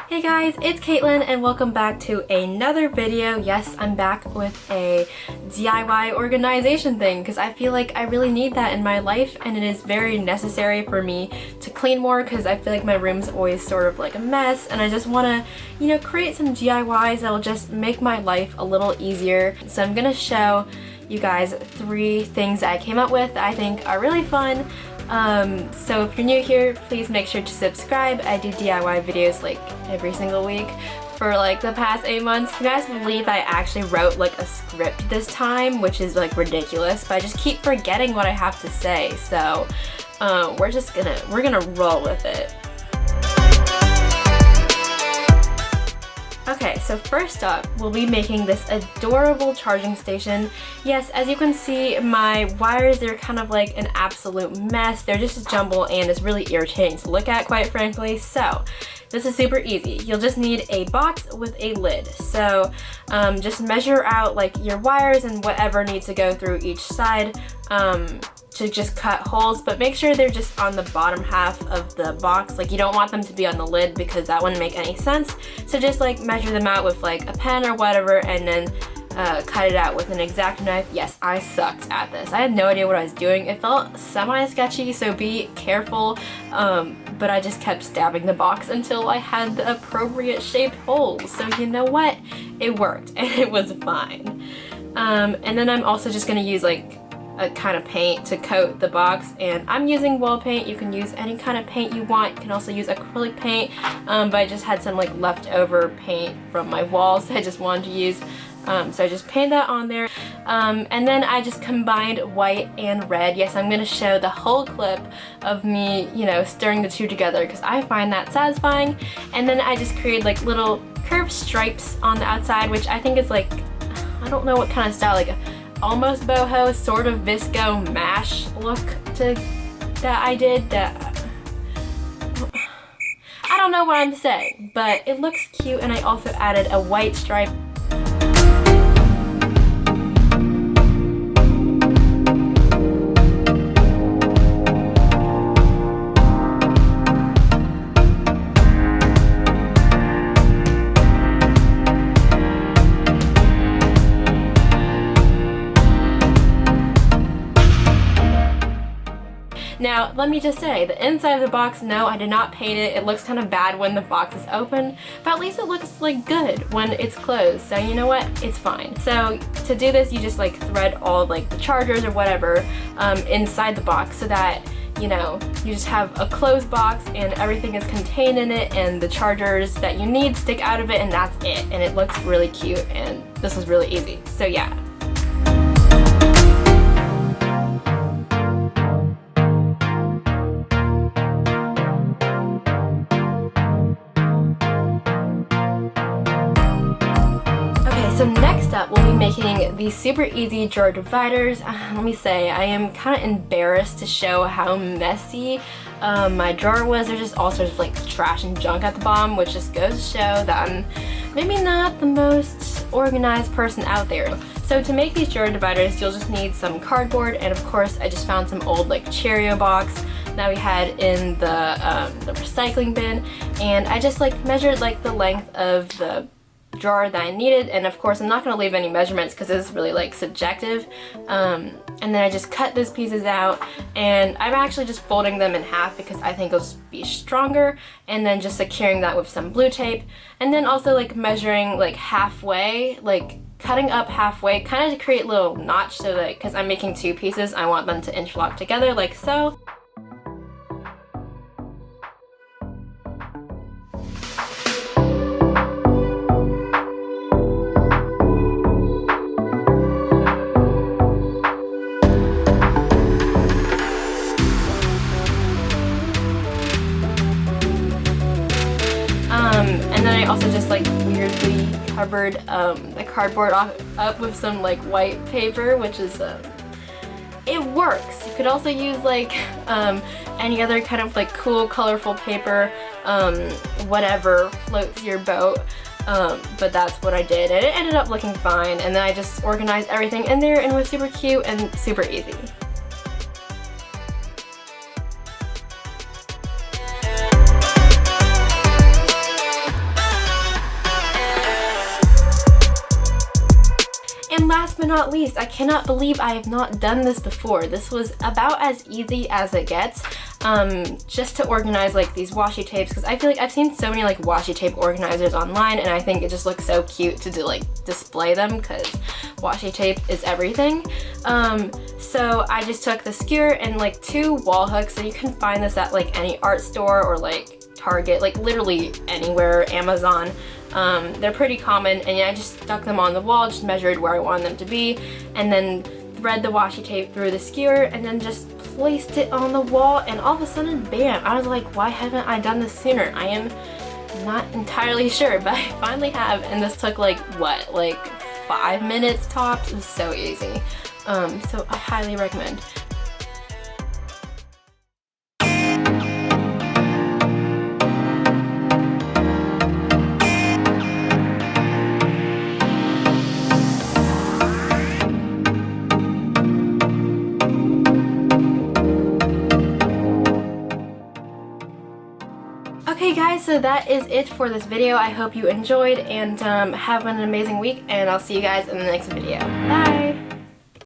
Hey guys, it's Caitlin and welcome back to another video. Yes, I'm back with a DIY organization thing because I feel like I really need that in my life, and it is very necessary for me to clean more because I feel like my room's always sort of like a mess, and I just want to, create some DIYs that will just make my life a little easier. So I'm gonna show you guys 3 things that I came up with that I think are really fun. So if you're new here, please make sure to subscribe. I do DIY videos like every single week for like the past 8 months. You guys believe I actually wrote like a script this time, which is like ridiculous, but I just keep forgetting what I have to say. So we're gonna roll with it. Okay, so first up, we'll be making this adorable charging station. Yes, as you can see, my wires, they're kind of like an absolute mess. They're just a jumble and it's really irritating to look at, quite frankly. So this is super easy. You'll just need a box with a lid. So just measure out like your wires and whatever needs to go through each side. To just cut holes, but make sure they're just on the bottom half of the box. Like, you don't want them to be on the lid because that wouldn't make any sense. So just like measure them out with like a pen or whatever, and then cut it out with an X-Acto knife. Yes, I sucked at this. I had no idea what I was doing. It felt semi-sketchy, so be careful. But I just kept stabbing the box until I had the appropriate shaped holes. So you know what? It worked and it was fine. And then I'm also just gonna use like a kind of paint to coat the box, and I'm using wall paint. You can use any kind of paint you want. You can also use acrylic paint, but I just had some like leftover paint from my walls I just wanted to use, so I just painted that on there, and then I just combined white and red. Yes, I'm going to show the whole clip of me, stirring the two together because I find that satisfying. And then I just created like little curved stripes on the outside, which I think is like, I don't know what kind of style, like almost boho, sort of visco mash look that I did. That I don't know what I'm saying, but it looks cute. And I also added a white stripe. Now, let me just say, the inside of the box, no, I did not paint it. It looks kind of bad when the box is open, but at least it looks like good when it's closed. So you know what? It's fine. So to do this, you just like thread all like the chargers or whatever inside the box so that, you just have a closed box and everything is contained in it, and the chargers that you need stick out of it, and that's it. And it looks really cute, and this was really easy. So yeah. So next up, we'll be making these super easy drawer dividers. Let me say, I am kind of embarrassed to show how messy my drawer was. There's just all sorts of like trash and junk at the bottom, which just goes to show that I'm maybe not the most organized person out there. So to make these drawer dividers, you'll just need some cardboard, and of course I just found some old like Cheerio box that we had in the recycling bin, and I just like measured like the length of the drawer that I needed, and of course I'm not going to leave any measurements because this is really like subjective, and then I just cut those pieces out, and I'm actually just folding them in half because I think it'll just be stronger, and then just securing that with some blue tape, and then also like measuring like halfway, like cutting up halfway, kind of to create a little notch, so that because I'm making 2 pieces, I want them to interlock together like so. And then I also just like weirdly covered the cardboard up with some like white paper, which is it works. You could also use like any other kind of like cool colorful paper, whatever floats your boat, but that's what I did, and it ended up looking fine. And then I just organized everything in there, and it was super cute and super easy. but not least, I cannot believe I have not done this before. This was about as easy as it gets. Just to organize like these washi tapes, because I feel like I've seen so many like washi tape organizers online, and I think it just looks so cute to like display them, because washi tape is everything. So I just took the skewer and like 2 wall hooks, so you can find this at like any art store or like Target, like literally anywhere, Amazon. They're pretty common, and yeah, I just stuck them on the wall, just measured where I wanted them to be, and then thread the washi tape through the skewer, and then just placed it on the wall, and all of a sudden, bam! I was like, why haven't I done this sooner? I am not entirely sure, but I finally have, and this took like, what, like 5 minutes tops? It was so easy. So I highly recommend. Okay guys, so that is it for this video. I hope you enjoyed, and have an amazing week, and I'll see you guys in the next video. Bye!